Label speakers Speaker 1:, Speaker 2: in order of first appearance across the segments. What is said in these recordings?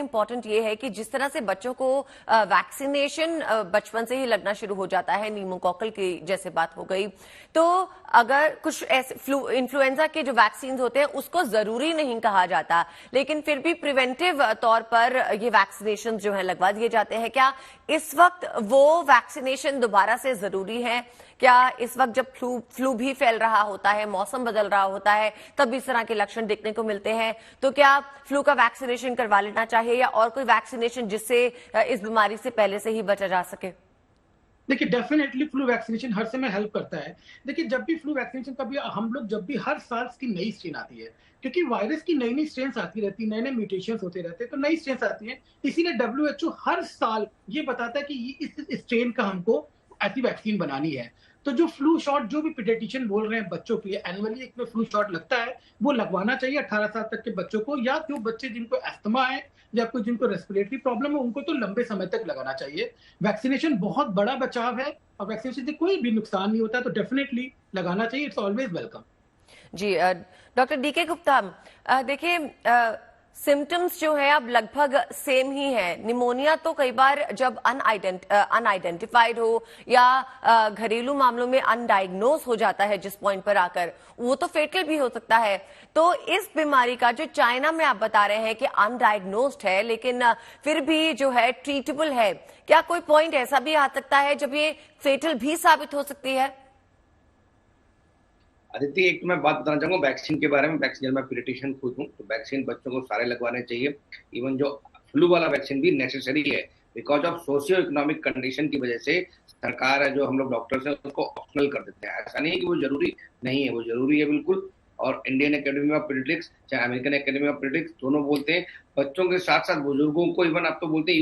Speaker 1: Important ये है कि जिस तरह से बच्चों को वैक्सीनेशन बचपन से ही लगना शुरू हो जाता है, न्यूमोकॉकल की जैसे बात हो गई, तो अगर कुछ ऐसे इन्फ्लुएंजा के जो वैक्सीन होते हैं उसको जरूरी नहीं कहा जाता, लेकिन फिर भी प्रिवेंटिव तौर पर ये वैक्सीनेशन जो है लगवा दिए जाते हैं। क्या इस वक्त वो वैक्सीनेशन दोबारा से जरूरी है? क्या इस वक्त जब फ्लू भी फैल रहा होता है, मौसम बदल रहा होता है, तब इस तरह के लक्षण देखने को मिलते हैं, तो क्या फ्लू का वैक्सीनेशन करवा लेना चाहिए या और कोई वैक्सीनेशन जिससे इस बीमारी से पहले से ही बचा जा सके?
Speaker 2: देखिए, डेफिनेटली फ्लू वैक्सीनेशन हर समय हेल्प करता है। देखिए, जब भी फ्लू वैक्सीनेशन कभी हम लोग जब भी हर साल की नई स्ट्रेन आती है, क्योंकि वायरस की नई-नई स्ट्रेन्स आती रहती है, नए-नए म्यूटेशंस होते रहते हैं, तो नई स्ट्रेन्स आती हैं। इसीलिए डब्ल्यूएचओ हर साल ये बताता है कि इस स्ट्रेन का हमको ऐसी वैक्सीन बनानी है। तो जो फ्लू शॉट जो भी पीडियाट्रिशियन बोल रहे हैं बच्चों के लिए एनुअली एक फ्लू शॉट लगता है, वो लगवाना चाहिए 18 साल तक के बच्चों को, या जो बच्चे जिनको अस्थमा है या कोई जिनको रेस्पिरेटरी प्रॉब्लम है उनको तो लंबे समय तक लगाना चाहिए। वैक्सीनेशन बहुत बड़ा बचाव है और वैक्सीनेशन से कोई भी नुकसान नहीं होता, तो डेफिनेटली लगाना चाहिए। It's always welcome.
Speaker 1: जी, डॉक्टर डीके गुप्ता, देखिए सिम्टम्स जो है अब लगभग सेम ही है। निमोनिया तो कई बार जब अनआइडेंटिफाइड हो या घरेलू मामलों में अनडायग्नोज हो जाता है जिस पॉइंट पर आकर, वो तो फेटल भी हो सकता है। तो इस बीमारी का जो चाइना में आप बता रहे हैं कि अनडायग्नोज्ड है लेकिन फिर भी जो है ट्रीटेबल है, क्या कोई पॉइंट ऐसा भी आ सकता है जब ये फेटल भी साबित हो सकती है?
Speaker 3: आदित्य, एक तो मैं बात बताना चाहूंगा वैक्सीन के बारे में। वैक्सीन मैं पीडियाट्रिशियन खुद हूँ, तो वैक्सीन बच्चों को सारे लगवाने चाहिए। इवन जो फ्लू वाला वैक्सीन भी नेसेसरी है, because of socio economic condition की वजह से सरकार है, जो हम लोग डॉक्टर्स हैं, उसको ऑप्शनल कर देते हैं। ऐसा नहीं है कि वो जरूरी नहीं है, वो जरूरी है बिल्कुल। और इंडियन एकेडमी ऑफ पीडियाट्रिक्स चाहे अमेरिकन एकेडमी ऑफ पीडियाट्रिक्स दोनों बोलते हैं बच्चों के साथ साथ बुजुर्गों को, इवन आप तो बोलते हैं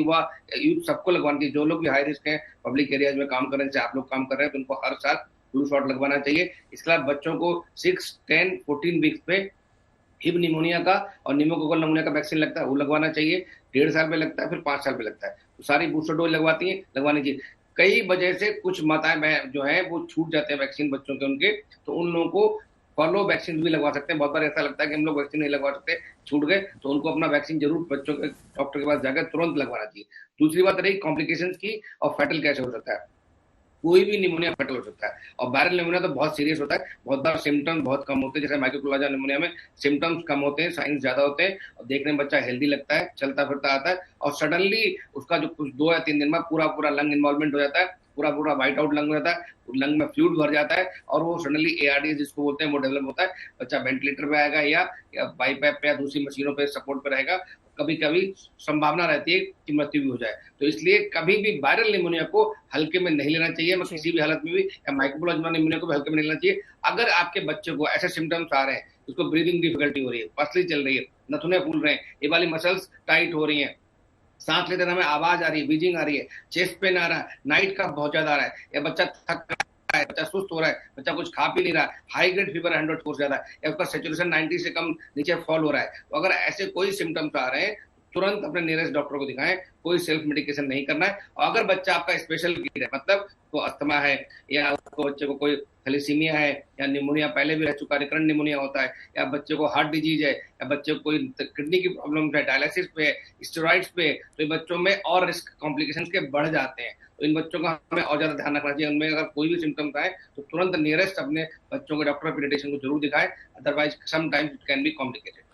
Speaker 3: यूथ सबको लगवानी चाहिए। जो लोग भी हाई रिस्क है, पब्लिक एरियाज में काम कर रहे हैं, चाहे आप लोग काम कर रहे हैं, तो उनको हर साल फ्लू शॉट लगवाना चाहिए। इसके अलावा बच्चों को 6, 10, 14 वीक्स पे हिब निमोनिया का और निमोकोकल निमोनिया का वैक्सीन लगता है, वो लगवाना चाहिए। 1.5 साल पे लगता है, फिर 5 साल पे लगता है। तो सारी बूस्टर डोज लगवानी चाहिए। कई वजह से कुछ माताएं जो है वो छूट जाते हैं वैक्सीन बच्चों के उनके, तो उन लोगों को फॉलो वैक्सीन भी लगवा सकते हैं। बहुत बार ऐसा लगता है कि हम लोग वैक्सीन नहीं लगवा सकते, छूट गए, तो उनको अपना वैक्सीन जरूर बच्चों के डॉक्टर के पास जाकर तुरंत लगवाना चाहिए। दूसरी बात रही कॉम्प्लिकेशन की और फैटल कैसे हो सकता है। कोई भी निमोनिया फैटल हो सकता है, और वायरल निमोनिया तो बहुत सीरियस होता है। बहुत बार सिम्टम्स बहुत कम होते हैं, जैसे माइक्रोप्लाज्मा निमोनिया में सिम्टम्स कम होते हैं, साइंस ज्यादा होते हैं, और देखने में बच्चा हेल्दी लगता है, चलता फिरता आता है, और सडनली उसका जो कुछ 2 या 3 दिन में पूरा लंग इन्वॉल्वमेंट हो जाता है, पूरा वाइट आउट लंग हो जाता है, लंग में फ्लूइड भर जाता है, और वो सडनली एआरडीएस जिसको बोलते हैं वो डेवलप होता है। बच्चा वेंटिलेटर पे आएगा या बाईपैप पे या दूसरी मशीनों पे सपोर्ट पे रहेगा। कभी कभी संभावना रहती है कि मृत्यु भी हो जाए। तो इसलिए कभी भी वायरल निमोनिया को हल्के में नहीं लेना चाहिए, मैं किसी भी हालत में भी, या माइक्रोप्लाज्मा निमोनिया को भी हल्के में नहीं लेना चाहिए। अगर आपके बच्चे को ऐसे सिम्टम्स आ रहे हैं, उसको ब्रीदिंग डिफिकल्टी हो रही है, पसली चल रही है, नथुने फूल रहे हैं, ये वाली मसल्स टाइट हो रही हैं, सांस लेते समय आवाज आ रही है, बीजिंग आ रही है, चेस्ट पेन आ रहा है, नाइट का बहुत ज्यादा आ रहा है, या बच्चा थक रहा है, बच्चा सुस्त हो रहा है, बच्चा कुछ खा पी नहीं रहा है, हाई ग्रेड फीवर 100 से ज्यादा है, या उसका सेचुरेशन 90 से कम नीचे फॉल हो रहा है, तो अगर ऐसे कोई सिम्टम्स आ रहे हैं तुरंत अपने नियरेस्ट डॉक्टर को दिखाएं। कोई सेल्फ मेडिकेशन नहीं करना है। और अगर बच्चा आपका स्पेशल कीड है, मतलब को अस्थमा है, या उसको बच्चे को कोई थैलेसीमिया है, या निमोनिया पहले भी रह चुका रिकरेंट निमोनिया होता है, या बच्चे को हार्ट डिजीज है, या बच्चे को कोई किडनी की प्रॉब्लम है, डायलिसिस पे है, स्टेरॉइड्स पे है, तो इन बच्चों में और रिस्क कॉम्प्लिकेशन के बढ़ जाते हैं। तो इन बच्चों का हमें और ज्यादा ध्यान रखना चाहिए। उनमें अगर कोई भी सिम्टम्स आए तो तुरंत नियरेस्ट अपने बच्चों के डॉक्टर पीडियाट्रिशियन को जरूर दिखाएं, otherwise sometimes it can be complicated.